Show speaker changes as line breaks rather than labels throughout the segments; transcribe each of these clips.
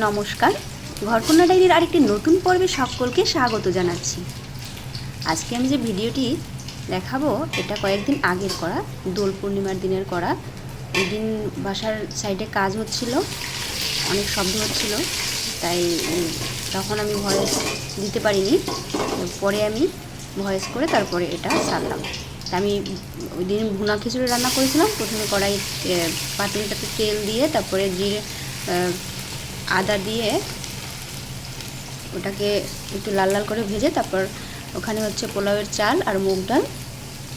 নমস্কার, ঘরকন্যা ডায়েরির আরেকটি নতুন পর্বে সকলকে স্বাগত জানাচ্ছি। আজকে আমি যে ভিডিওটি দেখাবো এটা কয়েকদিন আগের করা, দোল পূর্ণিমার দিনের করা। এই দিন বাসার সাইডে কাজ হচ্ছিল, অনেক শব্দ হচ্ছিল, তাই তখন আমি ভয়েস দিতে পারিনি। পরে আমি ভয়েস করে তারপরে এটা ছাড়লাম। আমি ওই দিন ভুনা খিচুড়ি রান্না করেছিলাম। প্রথমে কড়াই পাতিলটাতে তেল দিয়ে তারপরে জিরে আদা দিয়ে ওটাকে একটু লাল লাল করে ভেজে তারপর ওখানে হচ্ছে পোলাওয়ের চাল আর মুগ ডাল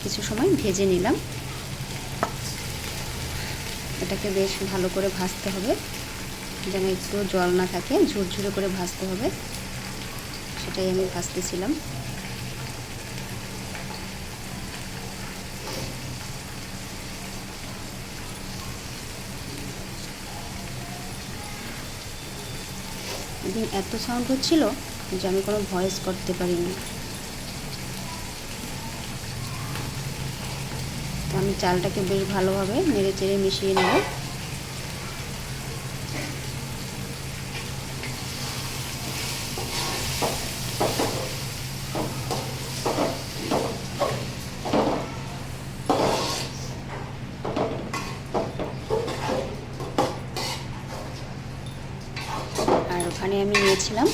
কিছু সময় ভেজে নিলাম। এটাকে বেশ ভালো করে ভাজতে হবে, যেন একটু জল না থাকে, ঝুরঝুরে করে ভাজতে হবে, সেটাই আমি ভাজতেছিলাম। এত সাউন্ড হচ্ছিল যে আমি কোনো ভয়েস করতে পারিনি। তো আমি চালটাকে বেশ ভালোভাবে নেড়ে চেড়ে মিশিয়ে নেব। আর ওখানে আমি নিয়েছিলাম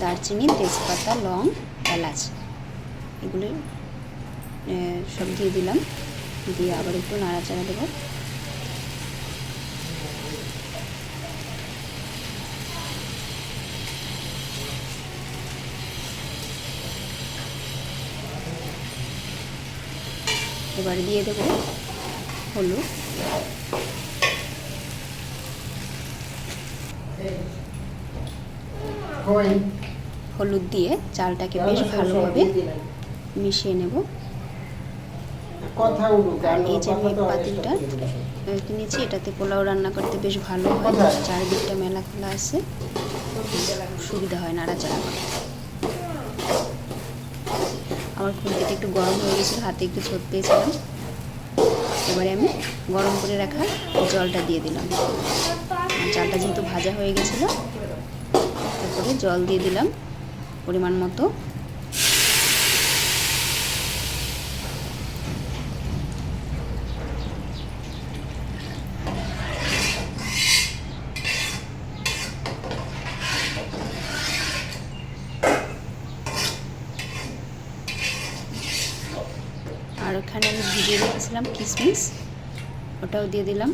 দারচিনি, তেজপাতা, লং, এলাচ, এগুলো সব দিয়ে দিলাম। দিয়ে আবার একটু নাড়াচাড়া দেবো। এবার দিয়ে দেবো হলুদ, হলুদ দিয়ে চালটাকে বেশ ভালোভাবে মিশিয়ে নেব। আর এই যে আমি পাতিলটা কিনেছি, এটাতে পোলাও রান্না করতে বেশ ভালো হয়, চারিদিকটা মেলা খোলা আছে, সুবিধা হয় নাড়াচাড়া করতে। আমার খুন্তিটা একটু গরম হয়ে গেছিলো, হাতে একটু ছোট পেয়েছিলাম। এবারে আমি গরম করে রাখা জলটা দিয়ে দিলাম। চালটা যেহেতু ভাজা হয়ে গেছিলো, তারপরে জল দিয়ে দিলাম পরিমাণ মতো। আর ওখানে আমি ভিজিয়ে রেখেছিলাম কিশমিশ, ওটাও দিয়ে দিলাম।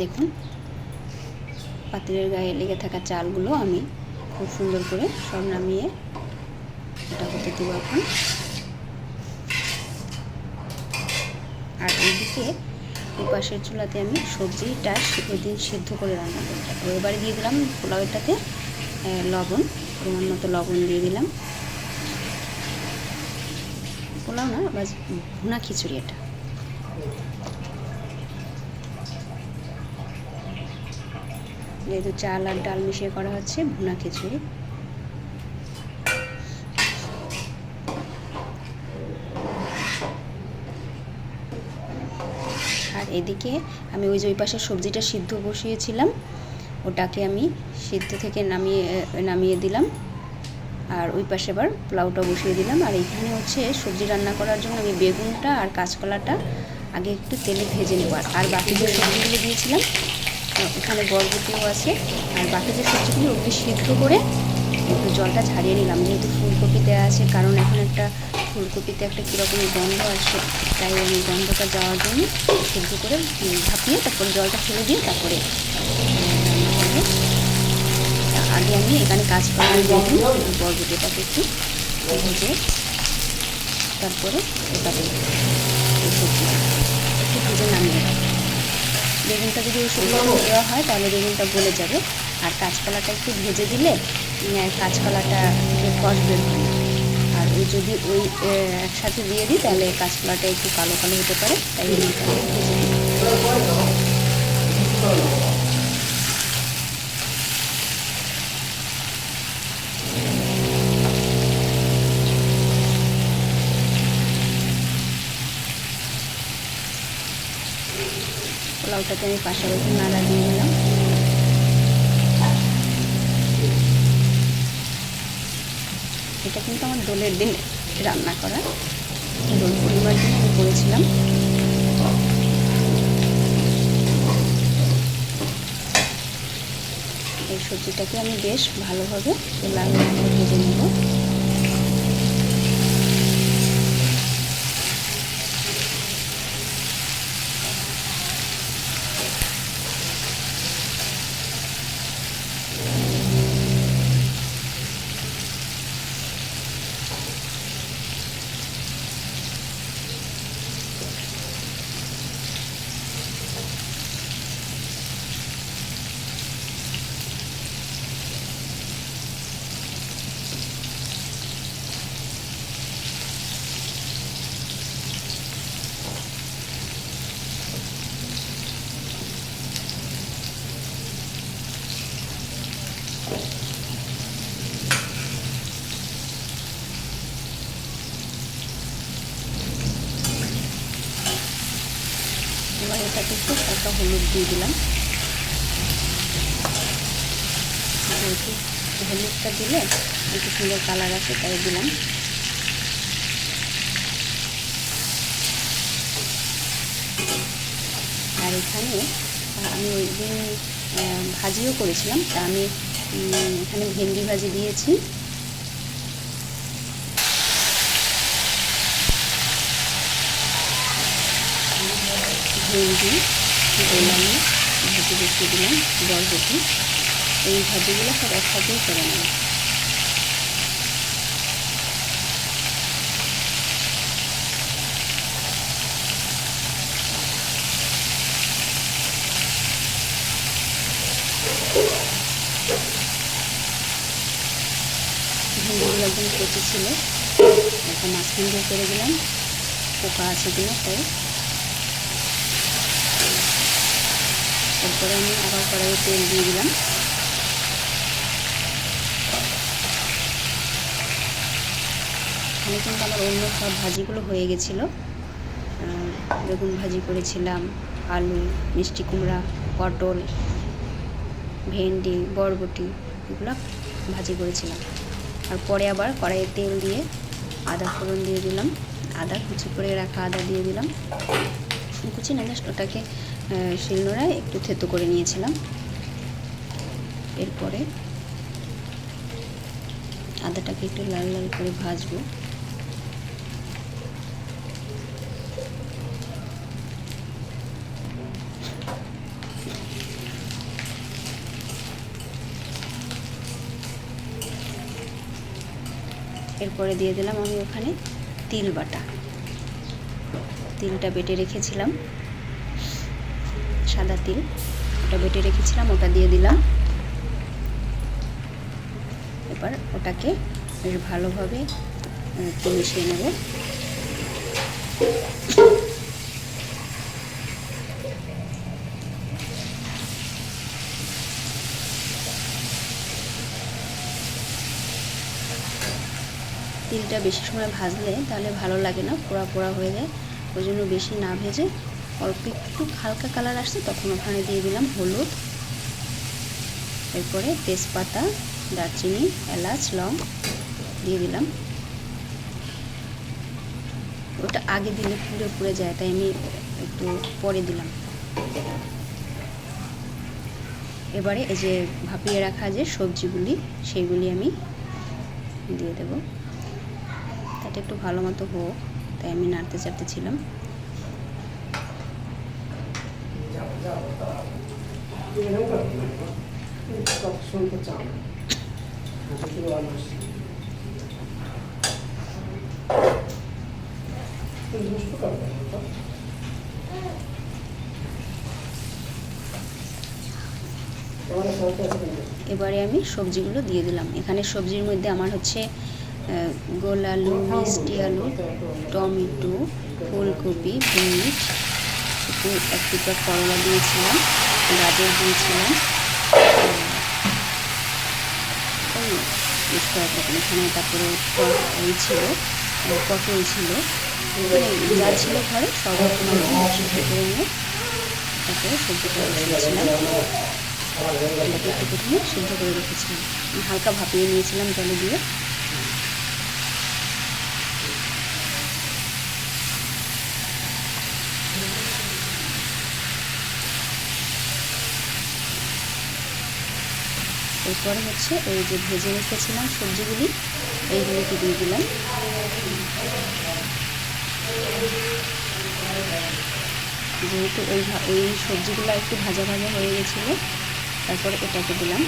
দেখুন পাতিলের গায়ে লেগে থাকা চালগুলো আমি খুব সুন্দর করে সব নামিয়ে এটা হতে দেবো এখন। আর এইদিকে ওই পাশের চুলাতে আমি সবজিটা ওই দিন সিদ্ধ করে রান্না করলাম। এবারে দিয়ে দিলাম পোলাওটাতে লবণ, পরিমাণ মতো লবণ দিয়ে দিলাম। পোলাও না, বাস ভুনা খিচুড়ি এটা। যেহেতু চাল আর ডাল মিশিয়ে করা হচ্ছে ভুনা খিচুড়ি। আর এদিকে আমি ওই যে ওই পাশে সবজিটা সিদ্ধ বসিয়েছিলাম, ওটাকে আমি সিদ্ধ থেকে নামিয়ে দিলাম। আর ওই পাশে আবার পোলাওটা বসিয়ে দিলাম। আর এখানে হচ্ছে সবজি রান্না করার জন্য আমি বেগুনটা আর কাঁচকলাটা আগে একটু তেলে ভেজে নেব। আর বাকি যে সবজিগুলো দিয়েছিলাম, এখানে বরবটিও আছে, আর বাকি যে সবজিগুলো ওগুলি সিদ্ধ করে একটু জলটা ঝারিয়ে নিলাম। যেহেতু ফুলকপি দেওয়া আছে, কারণ এখন একটা ফুলকপিতে একটা কীরকম গন্ধ আসে, তাই আমি গন্ধটা যাওয়ার জন্য সিদ্ধ করে ভাপিয়ে তারপর জলটা ফেলে দিয়ে তারপরে রান্না করবো। আগে আমি এখানে কাঁচকলা বেগুন বরবটিটাকে একটু ভেজে তারপরে ওটাকে সবজি একটু ভেজে নামিয়ে রাখবো। বেগুনটা যদি ওই সবজি দেওয়া হয় তাহলে বেগুনটা গলে যাবে। আর কাঁচকলাটা একটু ভেজে দিলে কাঁচকলাটা কষ বের হয় না। আর ওই যদি ওই একসাথে দিয়ে দিই তাহলে কাঁচকলাটা একটু কালো কালো হতে পারে, তাই আমি পোলাওটাতে আমি পাশাপাশি নাড়া দিয়ে দিলাম। এটা কিন্তু আমার দোলের দিন রান্না করা, দোল পূর্ণিমার দিন আমি করেছিলাম। এই সবজিটাকে আমি বেশ ভালোভাবে লাল লাল করে ভেজে নেব। এবার এটাতে একটু হালকা হলুদ দিয়ে দিলাম, যেহেতু হলুদটা দিলে একটু সুন্দর কালার আসে তাই দিলাম। আর এখানে আমি ওই দিন ভাজিও করেছিলাম, তা আমি এখানে ভেন্ডি ভাজি দিয়েছি। ভেন্ডি গোলামি ভাজি বসিয়ে দিলাম, বরবটি, এই ভাজিগুলো সব একসাথেই করে নেব। ভেন্ডিগুলো একদম কচি ছিল, একটা মাঝখান দিয়ে করে দিলাম, পোকা আছে কিনা তাই। এরপরে আমি আবার কড়াইয়ে তেল দিয়ে দিলাম। এখানে কিন্তু আমার অন্য সব ভাজিগুলো হয়ে গেছিলো, বেগুন ভাজি করেছিলাম, আলু, মিষ্টি কুমড়া, পটল, ভেন্ডি, বরবটি এগুলো ভাজি করেছিলাম। আর পরে আবার কড়াইয়ে তেল দিয়ে আদা ফোড়ন দিয়ে দিলাম, আদা কুচি করে রাখা আদা দিয়ে দিলাম, কুচি না জাস্ট ওটাকে শিলনোড়ায় একটু থেতো করে নিয়েছিলাম। এরপরে আদাটাকে একটু লাল লাল করে ভাজবো। এরপরে দিয়ে দিলাম আমি ওখানে তিল বাটা, তিলটা বেটে রেখেছিলাম, সাদা তিল, ওটা বেটে রেখেছিলাম, ওটা দিয়ে দিলাম। এবার ওটাকে বেশ ভালোভাবে একটু মিশিয়ে নেব। তিলটা বেশি সময় ভাজলে তাহলে ভালো লাগে না, পোড়া পোড়া হয়ে যায়, ওই জন্য বেশি না ভেজে অল্প একটু হালকা কালার আসছে তখন ওখানে দিয়ে দিলাম হলুদ। এরপরে তেজপাতা, দারচিনি, এলাচ, লং দিয়ে দিলাম। ওটা আগে দিলে পুড়ে পুড়ে যায়, তাই আমি একটু পরে দিলাম। এবারে এই যে ভাপিয়ে রাখা যে সবজিগুলি সেইগুলি আমি দিয়ে দেব। এটা একটু ভালো মতো হোক, তাই আমি নাড়তে চাড়তে ছিলাম। এবারে আমি সবজিগুলো দিয়ে দিলাম। এখানে সবজির মধ্যে আমার হচ্ছে গোল আলু, মিষ্টি আলু, টমেটো, ফুলকপি, বিট, এক টুকরা করলা দিয়েছিলাম, গাজর দিয়েছিলাম, এখানে তারপরে ছিল পটল ছিল, যা ছিল ঘরে সব রকম সিদ্ধ করে নিয়ে তারপরে সবজিটা বসিয়েছিলাম। এটাকে একটু প্রথমে সিদ্ধ করে রেখেছিলাম, হালকা ভাপিয়ে নিয়েছিলাম জলে দিয়ে। এরপরে হচ্ছে এই যে ভেজে রেখেছিলাম সবজিগুলি, এইগুলিকে দিয়ে দিলাম। যেহেতু এই সবজিগুলো একটু ভাজা ভাজা হয়ে গেছিলো, তারপর এটাকে দিলাম।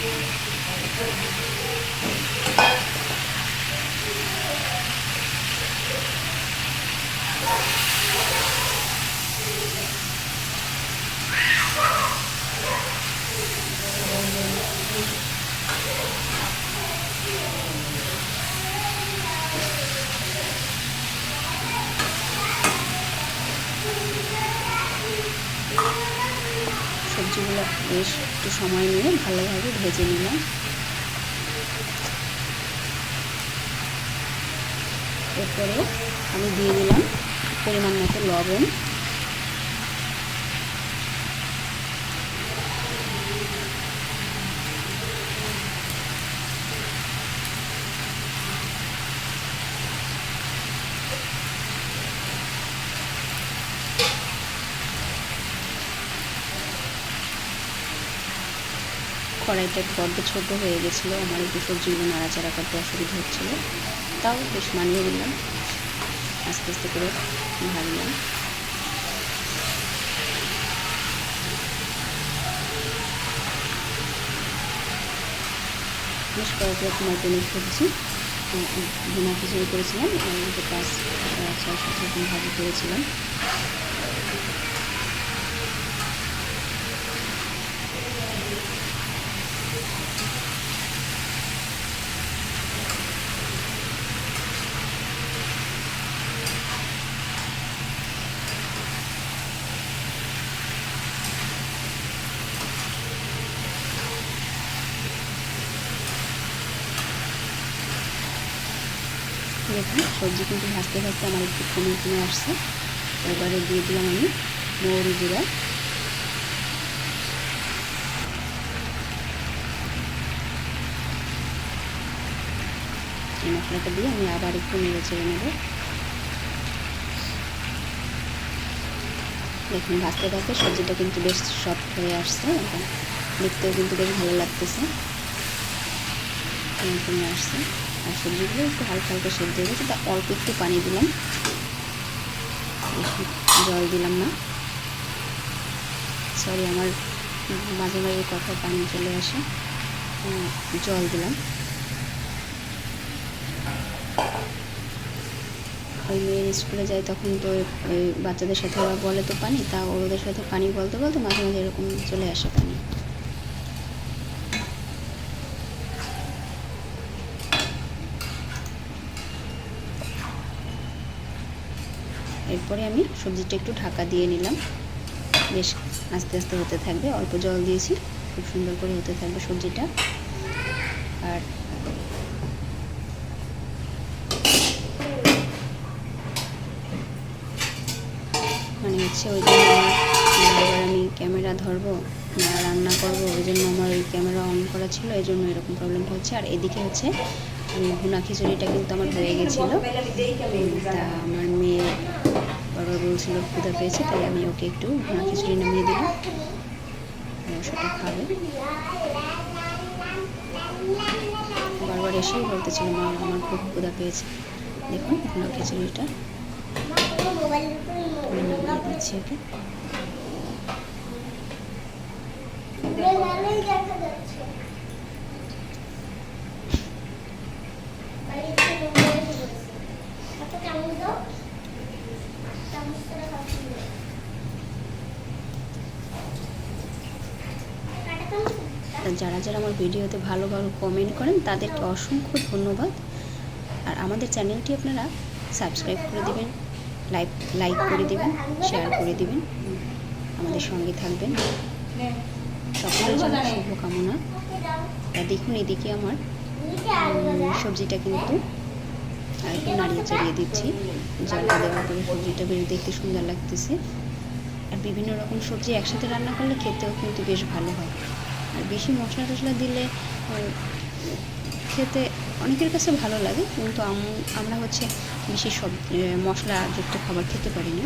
সবজিগুলো বেশ একটু সময় নিয়ে ভালোভাবে ভেজে নিলাম। এরপরে আমি দিয়ে দিলাম পরিমাণ মতো লবণ, কড়াইটা বড্ড ছোটো হয়ে গেছিলো, আমার একটু সবজিগুলো নাড়াচাড়া করতে অসুবিধা হচ্ছিলো, তাও বেশ মানিয়ে দিলাম, আস্তে আস্তে করে ভাজলাম। বেশ কয়েক রকম আইটেমের সবজি ভুনা খিচুড়ি করেছিলাম, আর 5-6-7 রকম ভাজি করেছিলাম। দেখুন সবজি কিন্তু ভাজতে ভাজতে আমার একটু কমে আসছে। এবারে দিয়ে দিলাম আমি মৌরি জিরা, এই মশলাটা দিয়ে আমি আবার একটু নেড়ে চেড়ে নেব। দেখুন ভাজতে ভাজতে সবজিটা কিন্তু বেশ সফট হয়ে আসছে, এখন দেখতেও কিন্তু বেশ ভালো লাগতেছে, কমে আসছে। আর সবজিগুলো একটু হালকা হালকা সেদ্ধ হয়ে গেছে, তা অল্প একটু পানি দিলাম, বেশি জল দিলাম না। সরি, আমার মাঝে মাঝে কথা পানি চলে আসে, জল দিলাম। ওই মেয়ের স্কুলে যায় তখন তো ওই বাচ্চাদের সাথে ওরা বলে তো পানি, তা ওদের সাথে পানি বলতে বলতে মাঝে মাঝে এরকম চলে আসে পানি। এরপরে আমি সবজিটা একটু ঢাকা দিয়ে নিলাম, বেশ আস্তে আস্তে হতে থাকবে, অল্প জল দিয়েছি, খুব সুন্দর করে হতে থাকবে সবজিটা। আর মানে হচ্ছে ওই জন্য এবার আমি ক্যামেরা ধরবো না রান্না করবো, ওই জন্য আমার ওই ক্যামেরা অন করা ছিল, এই জন্য এরকম প্রবলেম হচ্ছে। আর এদিকে হচ্ছে ভুনা খিচুড়িটা কিন্তু আমার হয়ে গেছিলো, তা আমার মেয়ে বারবার বলছিল ক্ষুধা পেয়েছে, তাই আমি ওকে একটু ভুনা খিচুড়ি নামিয়ে দিলাম, সেটা খাবে। বারবার এসেই বলতেছিল মা আমার খুব ক্ষুধা পেয়েছে। দেখুন ভুনা খিচুড়িটা নামিয়ে দিচ্ছি ওকে। যারা যারা আমার ভিডিওতে ভালো ভালো কমেন্ট করেন তাদেরকে অসংখ্য ধন্যবাদ। আর আমাদের চ্যানেলটি আপনারা সাবস্ক্রাইব করে দেবেন, লাইক করে দেবেন, শেয়ার করে দেবেন, আমাদের সঙ্গে থাকবেন। সকলের জন্য শুভকামনা। তা দেখুন এদিকে আমার সবজিটা কিন্তু আর একটু নাড়িয়ে চাড়িয়ে দিচ্ছি। জলটা দেওয়ার পরে সবজিটা বেশ দেখতে সুন্দর লাগতেছে। আর বিভিন্ন রকম সবজি একসাথে রান্না করলে খেতেও কিন্তু বেশ ভালো হয়। আর বেশি মশলা টশলা দিলে খেতে অনেকের কাছে ভালো লাগে, কিন্তু আমরা হচ্ছে বেশি মশলাযুক্ত খাবার খেতে পারি না।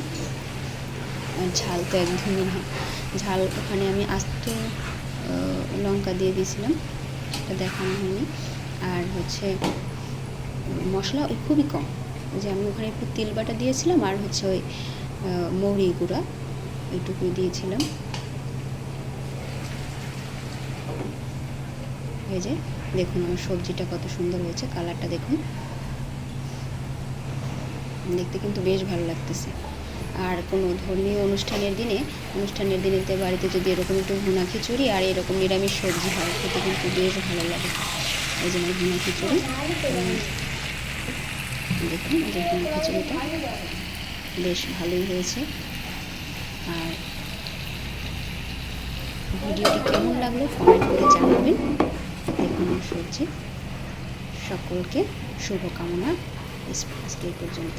ঝাল তো একদমই না। ঝাল ওখানে আমি আস্ত লঙ্কা দিয়ে দিয়েছিলাম, সেটা দেখানো হয়নি। আর হচ্ছে মশলা ওই খুবই কম, যে আমি ওখানে একটু তেল বাটা দিয়েছিলাম আর হচ্ছে ওই মৌরি গুঁড়া এইটুকুই দিয়েছিলাম। এই যে দেখুন আমার সবজিটা কত সুন্দর হয়েছে, কালারটা দেখুন, দেখতে কিন্তু বেশ ভালো লাগতেছে। আর কোনো ধর্মীয় অনুষ্ঠানের দিনেতে বাড়িতে যদি এরকম একটু ভুনা খিচুড়ি আর এরকম নিরামিষ সবজি হয়, খেতে কিন্তু বেশ ভালো লাগে। এই যে ভুনা খিচুড়ি দেখুন, এই যে ভুনা খিচুড়িটা বেশ ভালোই হয়েছে। আর ভিডিওটি কেমন লাগলো কমেন্ট করে জানাবেন। দেখুন সবজি, সকলকে শুভকামনা। আজকে এই পর্যন্ত।